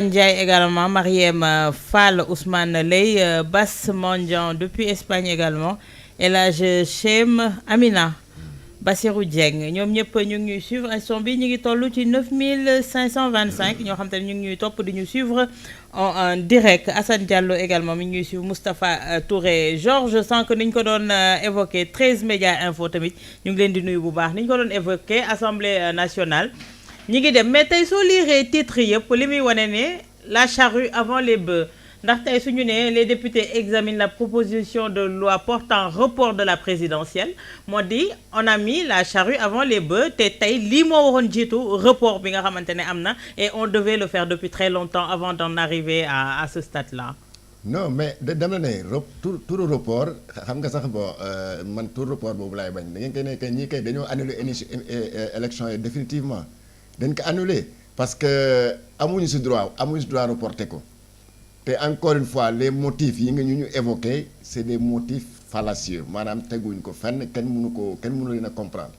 Ndiaye également, Mariem Fall, Ousmane Ley, Bass Mondian depuis Espagne également, et là Chem Amina, Bassirou Dieng ñoom ñëpp ñu ngi ñuy suivre instant bi ñu ngi toll ci 9525 ñoo xam te ne ñu ngi ñuy topp di ñu suivre en direct. Assane Diallo également mi ngi ñuy suivre, Moustapha Touré, Georges sànq ni ñu ko doon évoqué 13 médias info tamit ñu ngi leen di nuyu bu baax ni ñu ko doon évoqué assemblée nationale. ñi ngi dem mais tey soo liiree titre yëpp li muy wane ne la charrue avant les bœufs ndax tey suñu ne les députés examinent la proposition de loi portant report de la présidentielle moo di on a mis la charrue avant les bœufs te tey lii moo waroon jiitu report bi nga xamante ne am na et on devait le faire depuis très longtemps avant d'en arriver à ce stade là. Non mais dama ne tour report xam nga sax bon man tour report boobu laay bañ da ngeen koy ne que ñii kay dañoo annuler élection yi définitivement dañ ko annuler parce que amuñu si droit reporter ko te encore une fois les motifs yi nga ñu évoqué c'est des motifs fallacieux maanaam teguñ ko fenn kenn mënu leen a comprendre.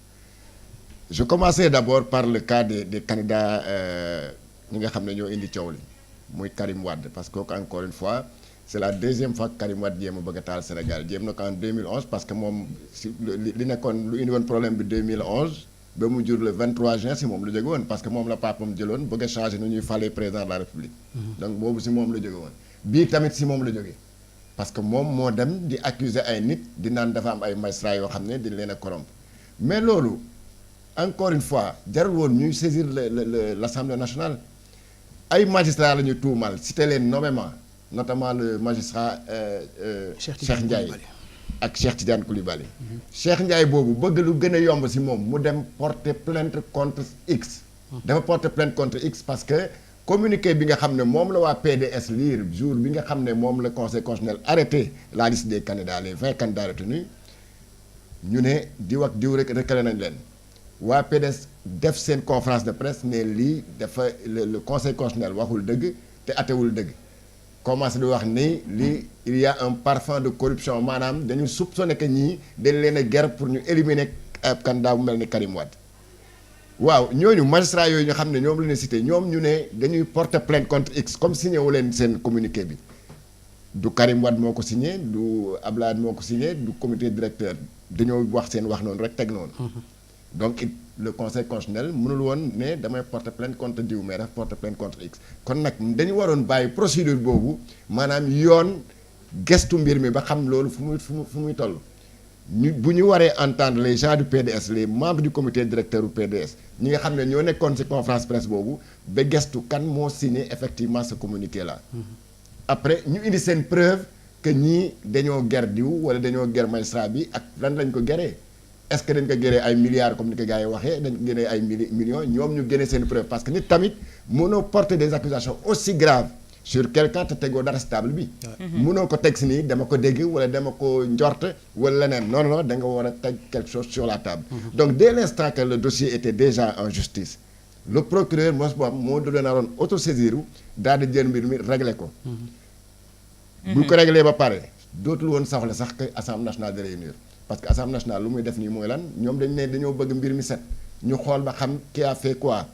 Je commençais d'abord par le cas des candidats ñi nga xam ne ñoo indi coow li muy Karim Wade parce que encore une fois c'est la deuxième fois que Karim Wade jéem a bëgg a taal Sénégal jéem na ko en 2011 parce que moom si li nekkoon lu indi woon problème bi 2011 ba mu jur le 23 juin si moom la jóge woon parce que moom la papam jëloon bëgg a changer nu ñuy falee président de la République. Donc boobu si moom la jóge woon bii tamit si moom la jóge parce que moom moo dem di accuser ay nit di naan dafa am ay magistrats yoo xam ne di leen a corrompre mais loolu encore une fois jarul woon ñuy saisir l'Assemblée nationale ay magistrats la ñu tuumal cité leen nommément notamment le magistrat Cheikh Ndiaye ak Cheikh Tidiane Coulibaly. Cheikh Ndiaye boobu bëgg lu gën a yomb si moom mu dem porter plainte contre X. dafa porter plainte contre X parce que communiqué bi nga xam ne moom la waa PDS lire jour bi nga xam ne moom la conseil constitutionnel arrêté la liste des candidats les 20 candidats retenus ñu ne diw ak diw rek recalé nañ leen waa PDS def seen conférence de presse ne lii dafa le conseil constitutionnel waxul dëgg te atewul dëgg. commencé di wax ni lii il y a un parfum de corruption maanaam dañu soupçonné que ñii dañ leen a guerre pour ñu éliminer ab candidat bu mel ni Karim Wade waaw ñooñu magistrat yooyu ñu xam ne ñoom la ñu cité ñoom ñu ne dañuy porter plainte contre X comme signé wu leen seen communiqué bi du Karim Wade moo ko signé du Abdoulaye moo ko signé du comité directeur dañoo wax seen wax noonu rek teg noonu. Donc le conseil constitutionnel mënul woon ne damay porter plainte contre diw mais daf porter plainte contre X kon nag dañu waroon bàyyi procédure boobu maanaam yoon gestu mbir mi ba xam loolu fu muy toll ñu bu ñu waree entendre les gens du PDS les membres du comité directeur du PDS ñi nga xam ne ñoo nekkoon ci conférence presse boobu ba gestu kan moo signé effectivement ce communiqué là. Après ñu indi seen preuve que ñii dañoo ger diw wala dañoo ger magistrat bi ak lan lañ ko geree. Est-ce que dañ ko génnee ay milliards comme ni ko gars yi waxee dañ ko génnee ay millions ñoom ñu génne seen preuve parce que nit tamit mënoo porter des accusations aussi graves sur quelqu'un te tegoo dara stable bi. mënoo ko teg si nii dama ko dégg wala dama ko njort wala leneen non da nga war a teg quelque chose sur la table. Donc dès l'instant que le dossier était déjà en justice le procureur moo doon naroon autosaisir daal di jël mbir mi régler ko. bu ko régler ba pare dootul woon soxla sax que Assemblée nationale de réunir. Parce que Assemblée nationale lu muy def nii mooy lan ñoom dañ ne dañoo bëgg mbir mi set ñu xool ba xam qui a fait quoi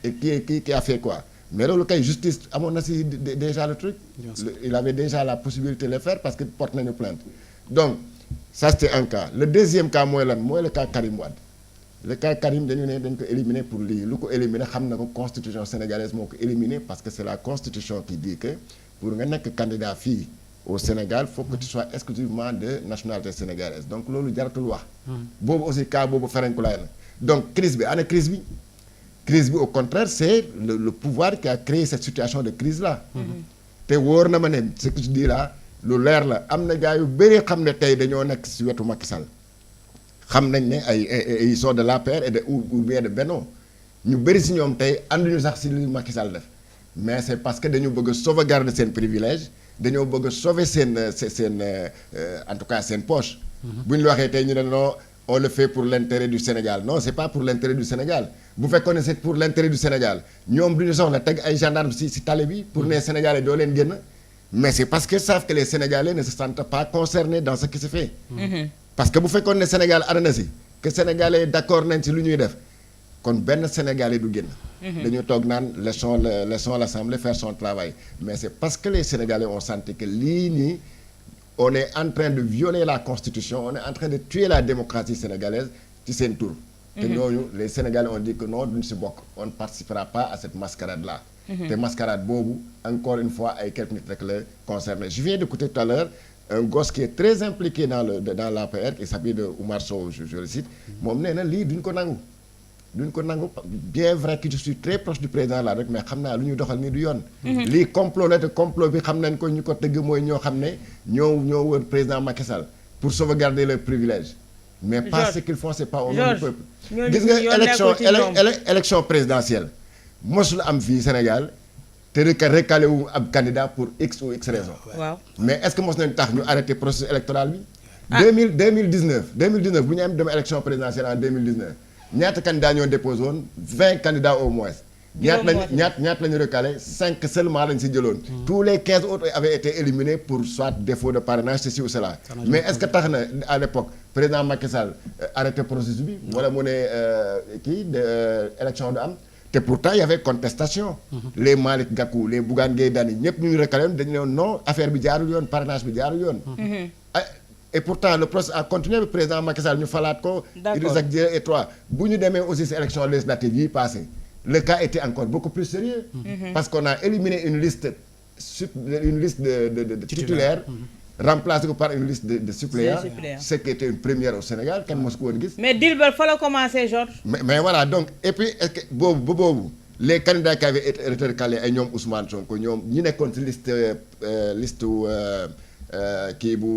et qui a fait quoi mais loolu kay justice amoon na si déjà le truc. Il avait déjà la possibilité de le faire parce que porte nañu plainte. Donc ça c'était un cas le deuxième cas mooy lan mooy le cas Karim Wade le cas Karim dañu ne dañ ko éliminer pour lii lu ko éliminer xam na ko constitution sénégalaise moo ko éliminer parce que c'est la constitution qui dit que pour nga nekk candidat fii. Au Sénégal, il faut que tu sois exclusivement de nationalité sénégalaise. Donc, loolu jaratul wax. Boobu aussi cas boobu ferenkulaay la. Donc, crise bi au contraire, c'est le pouvoir qui a créé cette situation de crise-là. Te wóor na ma ne ce que je dis là lu leer la am na gars yu bëri xam ne tey dañoo nekk ci wetu Macky Sall xam nañ ne ay ils sont de l'APR et ou bien de Benno ñu bëri ci ñoom tey ànduñu sax ci li Macky Sall def mais c'est parce que dañu bëgg a sauvegarder seen privilège dañoo bëgg a sauver seen en tout cas seen poche. bu ñu la waxee tey ñu ne non on le fait pour l'intérêt du Sénégal non c'est pas pour l'intérêt du Sénégal bu fekkoon ne c'est pour l'intérêt du Sénégal ñoom du ñu soxla teg ay gendarmes ci tali bi pour ne Sénégalais doo leen génn mais c'est parce qu'ils savent que les Sénégalais ne se sentent pas concernés dans ce qui se fait. Parce que bu fekkoon ne Sénégal ànd na ci que Sénégalais d'accord nañ ci lu ñuy def kon benn Sénégalais du génn. dañu toog naan laissons l'Assemblée faire son travail mais c'est parce que les Sénégalais ont senti que lii nii on est en train de violer la Constitution on est en train de tuer la démocratie sénégalaise ci seen tur. te ñooñu les Sénégalais ont dit que non duñ si bokk on ne participera pas à cette mascarade là. te mascarade boobu encore une fois ay quelques nit rek la concerné je viens d'écouter tout à l'heure un gosse qui est très impliqué dans l'APR qui s'appelle Oumar Sow je le cite moom nee na lii duñ ko nangu bien vrai que je suis très proche du président là rek mais xam naa lu ñuy doxal nii du yoon lii complot la te complot bi xam nañ ko ñu ko tëgg mooy ñoo xam ne ñoo wër président Macky Sall pour sauvegarder leurs privilèges mais pas ce qu'ils font c'est pas au nom du peuple gis nga élection présidentielle mosul am fii Sénégal te recalé wu ab candidat pour x ou x raison mais est-ce que mos nañ tax ñu arrêté processus électoral bi 2019 bu ñu am dem élection présidentielle en 2019 ñaata candidats ñoo déposé woon 20 candidats au moins ñaata lañu recalé 5 seulement lañ si jëloon tous les 15 autres avaient été éliminés pour soit défaut de parrainage ceci ou cela mais est-ce que tax na à l'époque président Macky Sall arrêté processus bi wala mu ne élection du am te pourtant il y avait contestation les Malick Gakou les Bougane Gueye Dany ñëpp ñu recalé woon dañu ne non affaire bi jaarul yoon parrainage bi jaarul yoon et pourtant le processus a continué le président Macky Sall ñu falaat ko Idrissa Seck et toi bu ñu demee aussi ces élections législatives yi passé le cas était encore beaucoup plus sérieux parce qu'on a éliminé une liste de titulaires remplacé ko par une liste de suppléants ce qui était une première au Sénégal kenn mosu ko woon gis mais Dilbert fa la commencé Georges mais voilà donc et puis est-ce que boobu les candidats qui avaient été recalés ay ñoom Ousmane Sonko ñoom ñi nekkoon ci liste kii bu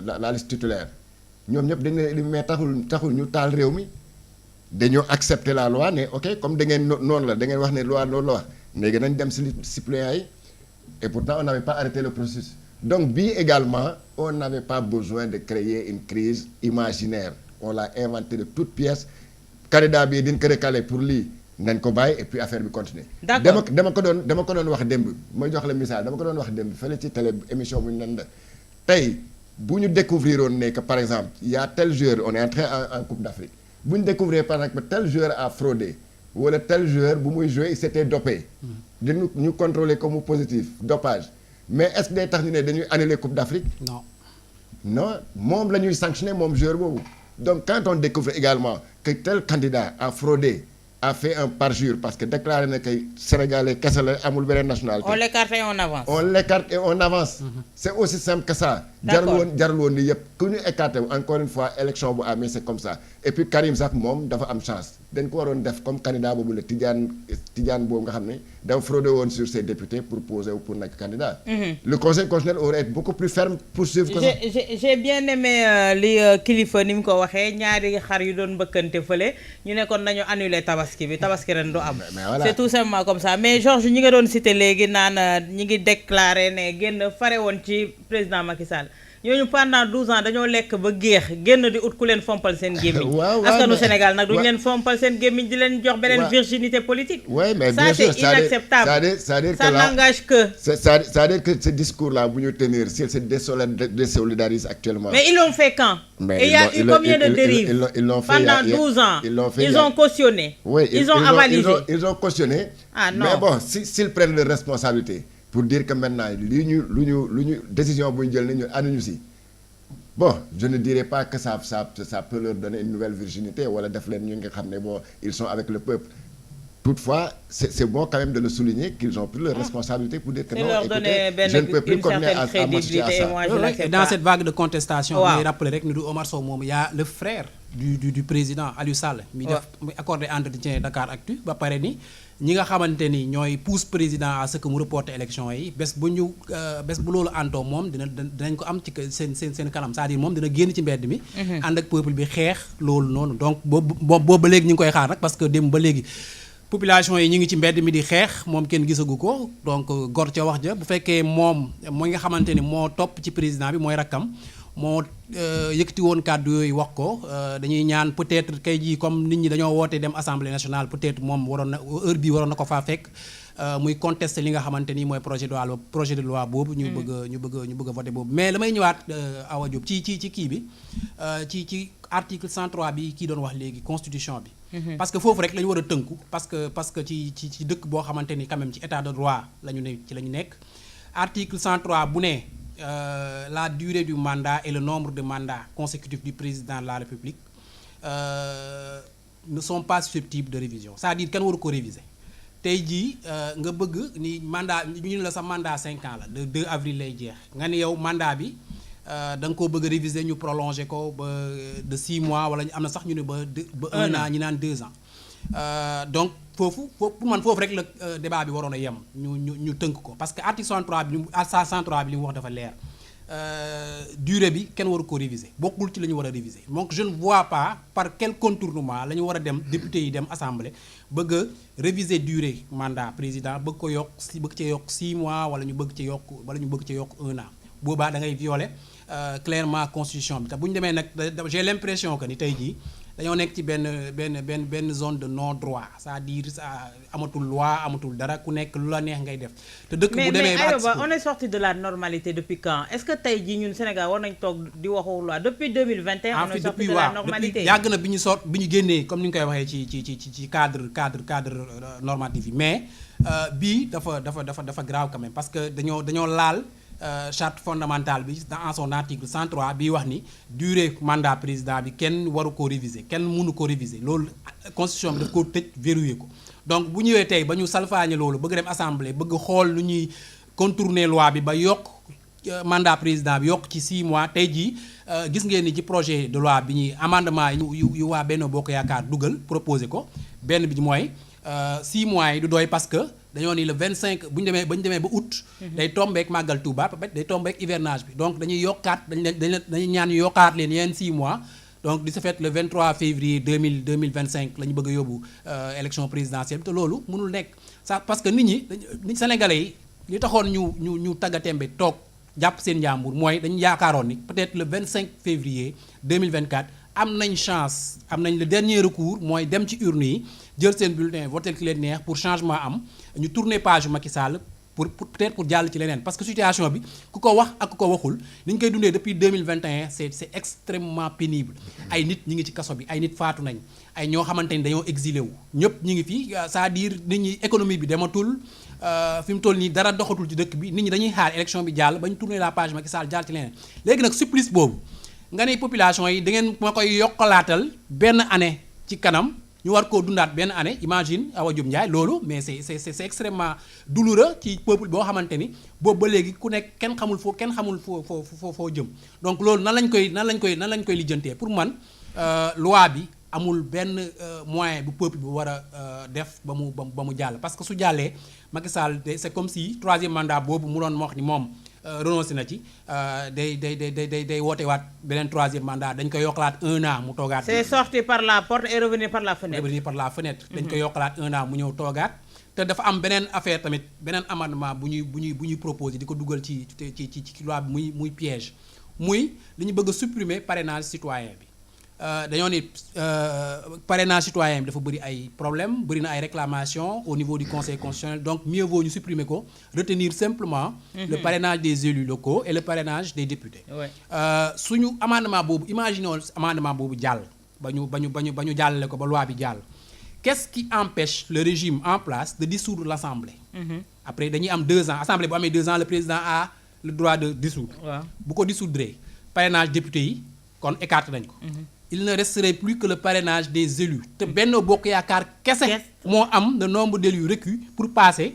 la liste titulaire ñoom ñëpp dañ ne mais taxul ñu taal réew mi dañoo accepter la loi ne ok comme da ngeen noonu la da ngeen wax ne loi loolu la wax léegi nañ dem ci liste suppléants yi et pourtant on n'avait pas arrêté le processus donc bii également on n'avait pas besoin de créer une crise imaginaire on l'a inventé de toutes pièces candidat bii dañ ko recalé pour lii nañ ko bàyyi et puis affaire bi continuer d'accord dama ko doon wax démb ma jox la misaal dama ko doon wax démb fële ci télé émission bu ñu nen la tey bu ñu découvrir woon ne que par exemple il y a tel joueur on est entré en Coupe d'Afrique bu ñu découvrir par exemple tel joueur a fraudé wala tel joueur bu muy jouer il s'était dopé dañu ñu contrôler comme positif dopage mais est-ce que day tax ñu ne dañuy annuler Coupe d'Afrique non moom la ñuy sanctionner moom joueur boobu donc quand on découvre également que tel candidat a fraudé a fait un parjure parce que déclaré na que Sénégalais kese la amul beneen nationalité. On l'écarte et on avance. On l'écarte et on avance. C'est aussi simple que ça. jarul woon lii yëpp ku ñu écarté encore une fois élection bu amee c'est comme ça et puis Karim sax moom dafa am chance dañ ko waroon def comme candidat boobu la Tidiane boobu nga xam ne dafa fraudé woon sur ses députés pour poser ou pour nekk candidat. Le conseil constitutionnel aurait été beaucoup plus ferme pour suivre que ça. J'ai bien aimé li kilifa ni mu ko waxee ñaari xar yu doon mbëkkante fële ñu nekkoon nañu annuler tabaski ren du am. C'est tout simplement comme ça mais Georges ñi nga doon cité léegi naan ñi ngi déclaré ne génn fare woon ci président Macky Sall. ñooñu pendant 12 ans dañoo lekk ba géex génn di ut ku leen fompal seen gémmiñ askanu Sénégal nag duñu leen fompal seen gémmiñ di leen jox beneen virginité politique mais bien sûr c'est inacceptable ça n'engage que c'est-à-dire que ce discours là bu ñu tenir s'il se désolidarise actuellement mais ils l'ont fait quand et il y a eu combien de dérives pendant 12 ans ils ont cautionné ils ont avalisé ils ont cautionné non mais bon s'ils prennent leurs responsabilités pour dire que maintenant lu ñu décision bu ñu jël ne ñu ànduñu si bon je ne dirais pas que ça peut leur donner une nouvelle virginité wala def leen ñu nga xam ne bon ils sont avec le peuple toutefois c'est bon quand même de le souligner qu'ils ont pris leur responsabilité pour dire que non écoutez je ne peux plus continuer à m'associer à ça. Dans cette vague de contestation may rappeler rek ni du Omar Sow moom y a le frère du président Aliou Sall mi accordé entretien Dakaractu ba pare ni ñi nga xamante ni ñooy pousse président à ce que mu reporte élection yi bés bu loolu antoo moom dinañ ko am ci seen kanam c'est-à-dire moom dina génn ci mbedd mi ànd ak peuple bi xeex loolu noonu donc boobu ba léegi ñu ngi koy xaar nag parce que dem ba léegi population yi ñu ngi ci mbedd mi di xeex moom kenn gisagu ko donc gor ca wax ja bu fekkee moom mooy nga xamante ni moo topp ci président bi mooy rakkam moo yëkkati woon kàddu yooyu wax ko dañuy ñaan peut-être kay jii comme nit ñi dañoo woote dem assemblée nationale peut-être moom heure bii waroon na ko faa fekk muy contester li nga xamante ni mooy projet de loi boobu ñu bëgg a voter boobu mais damay ñëwaat Awa Diop ci kii bi ci article 103 bi kii doon wax léegi constitution bi parce que foofu rek la ñu war a tënku parce que ci dëkk boo xamante ni quand même ci état de droit la ñu nekk article 103 bu ne la durée du mandat et le nombre de mandats consécutifs du président de la République ne sont pas susceptibles de révision c'est-à-dire kenn waru ko réviser tey jii nga bëgg ni mandat ñu ne la sa mandat 5 ans la le 2 avril lay jeex nga ni yow mandat bi da nga koo bëgg a réviser ñu prolonger ko ba de 6 mois wala am na sax ñu ne ba 1 an ñi naan 2 ans donc pour man foofu rek la débat bi waroon a yem ñu tënk ko parce que article 103 bi li mu wax dafa leer durée bi kenn waru ko réviser bokkul ci la ñu war a réviser donc je ne vois pas par quel contournement la ñu war a dem député yi dem assemblée bëgg a réviser durée mandat président bëgg cee yokk 6 mois wala ñu bëgg ci yokk 1 an boobaa da ngay violer clairement constitution bi te bu ñu demee nag j'ai l'impression que ni tey jii dañoo nekk ci benn zone de non droit c'est-à-dire amatul loi amatul dara ku nekk lu la neex ngay def te dëkk bu demee mais Ayoba on est sorti de la normalité depuis quand est-ce que tey jii ñun Sénégal war nañ toog di waxu loi depuis 2021 on est sorti de la normalité yàgg na bi ñu génnee comme ni ñu koy waxee ci cadre normatif yi mais bii dafa grave quand même parce que dañoo laal charte fondamentale bi en son article 103 bii wax ni durée mandat président bi kenn waru ko réviser kenn mënu ko réviser loolu constitution bi daf ko tëj verrouillé ko donc bu ñëwee tey ba ñu salfaañe loolu bëgg dem assemblée bëgg xool lu ñuy contourner loi bi ba yokk mandat président bi yokk ci 6 mois tey jii gis ngeen ni ci projet de loi bi ñuy amendement yu waa Benno Bokk Yaakaar dugal proposé ko benn bi mooy 6 mois yi du doy parce que dañoo ni le 25 bu ñu demee ba août. day tombeek màggal Touba peut-être day tombeek hivernage bi donc dañuy yokkaat dañuy ñaan ñu yokkaat leen yeneen 6 mois donc di ce fait le 23 février 2025 la ñu bëgg a yóbbu élection présidentielle te loolu mënul nekk ça parce que nit ñi Sénégalais yi li taxoon ñu taggatémbe toog jàpp seen njàmbur mooy dañu yaakaaroon ni peut-être le 25 février 2024 am nañ chance am nañ le dernier recours mooy dem ci urne yi jël seen bulletin voter ki leen neex pour changement am ñu tourner page Macky Sall pour peut-être pour jàll ci leneen parce que situation bi ku ko wax ak ku ko waxul ni ñu koy dundee depuis 2021 c'est extrêmement pénible ay nit ñi ngi ci kaso bi ay nit faatu nañ ay ñoo xamante ni dañoo exilé wu ñëpp ñi ngi fi c'est-à-dire nit ñi économie bi dematul fi mu toll nii dara doxatul ci dëkk bi nit ñi dañuy xaar élection bi jàll ba ñu tourner la page Macky Sall jàll ci leneen léegi nag supplice boobu nga ne population yi da ngeen ma koy yokkalaatal benn année ci kanam ñu war koo dundaat benn année imagine Awa Diop Ndiaye loolu mais c'est extrêmement douloureux ci peuple boo xamante ni boobu ba léegi ku nekk kenn xamul foo jëm donc loolu nan lañ koy lijjantee pour man loi bi amul benn moyen bu peuple bi war a def ba mu jàll parce que su jàllee Macky Sall c'est comme si troisième mandat boobu mu doon wax ni moom renoncé na ci day woote waat beneen troisième mandat dañ koy yokkalaat 1 an mu toogaat. c'est sorti par la porte et revenu par la fenêtre. dañ koy yokkalaat 1 an mu ñëw toogaat. te dafa am beneen affaire tamit beneen amendement bu ñuy proposé di ko dugal ci loi bi muy piège muy li ñu bëgg a supprimer parrainage citoyen bi. dañoo ni parrainage citoyen bi dafa bëri ay problème bëri na ay réclamations au niveau du conseil constitutionnel donc mieux vaut ñu supprimer ko retenir simplement le parrainage des élus locaux et le parrainage des députés suñu amendement boobu imaginons amendement boobu jàll ba ñu jàllale ko ba loi bi jàll qu'est-ce qui empêche le régime en place de dissoudre l'assemblée après dañuy am 2 ans assemblée bu amee 2 ans le président a le droit de dissoudre bu ko dissoudre parrainage député yi kon écarté nañ ko il ne resterait plus que le parrainage des élus te Benno Bokk Yaakaar kese moo am le nombre d'élus requis pour passer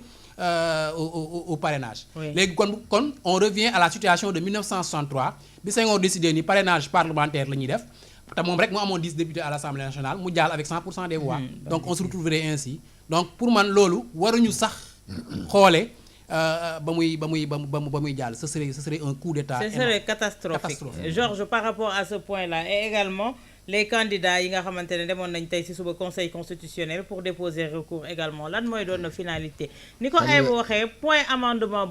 au parrainage léegi kon on revient à la situation de 1963 bi Senghor décidé ni parrainage parlementaire la ñuy def te moom rek mu amoon 10 députés à l'Assemblée nationale mu jàll avec 100% des voix donc on se retrouverait ainsi donc pour man loolu waruñu sax xoole ba muy jàll ce serait un coup d'état ce serait catastrophique. Georges par rapport à ce point-là et également les candidats yi nga xamante ne demoon nañ tey ci suba conseil constitutionnel pour déposer recours également lan mooy doon na finalité ni ko ay waxee point amendement